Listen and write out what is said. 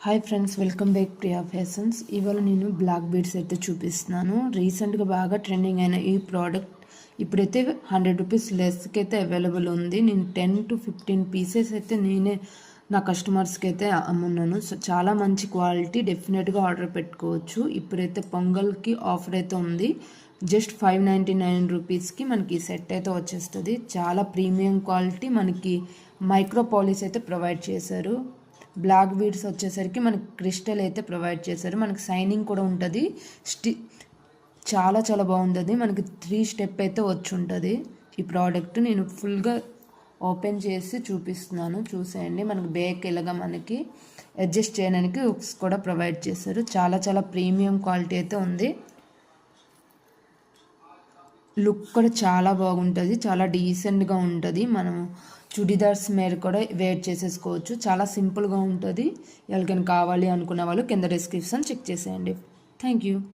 Hi friends, welcome back Priya fashions. ఇవాళ నేను black beads అయితే చూపిస్తున్నాను. రీసెంట్గా బాగా ట్రెండింగ్ అయిన ఈ ప్రోడక్ట్ ఇప్పుడైతే 100 రూపీస్ లెస్కి అయితే అవైలబుల్ ఉంది. నేను 10 to 15 పీసెస్ అయితే నేనే నా కస్టమర్స్కి అయితే అమ్మున్నాను. సో చాలా మంచి క్వాలిటీ, డెఫినెట్గా ఆర్డర్ పెట్టుకోవచ్చు. ఇప్పుడైతే పొంగల్కి ఆఫర్ అయితే ఉంది. జస్ట్ 599 రూపీస్కి మనకి ఈ సెట్ అయితే వచ్చేస్తుంది. చాలా ప్రీమియం క్వాలిటీ, మనకి మైక్రో పాలిష్ అయితే ప్రొవైడ్ చేశారు. బ్లాక్ బీడ్స్ వచ్చేసరికి మనకి క్రిస్టల్ అయితే ప్రొవైడ్ చేశారు. మనకి సైనింగ్ కూడా ఉంటుంది. చాలా చాలా బాగుంటుంది. మనకి 3 స్టెప్ అయితే వచ్చి ఉంటుంది. ఈ ప్రోడక్ట్ నేను ఫుల్గా ఓపెన్ చేసి చూపిస్తున్నాను, చూసేయండి. మనకి బేక్ ఇలాగా మనకి అడ్జస్ట్ చేయడానికి హుక్స్ కూడా ప్రొవైడ్ చేశారు. చాలా చాలా ప్రీమియం క్వాలిటీ అయితే ఉంది. లుక్ కూడా చాలా బాగుంటుంది, చాలా డీసెంట్గా ఉంటుంది. మనం చుడిదార్స్ మీద కూడా వేర్ చేసేసుకోవచ్చు. చాలా సింపుల్గా ఉంటుంది. ఎవరికైనా కావాలి అనుకున్న వాళ్ళు కింద డిస్క్రిప్షన్ చెక్ చేసేయండి. Thank you.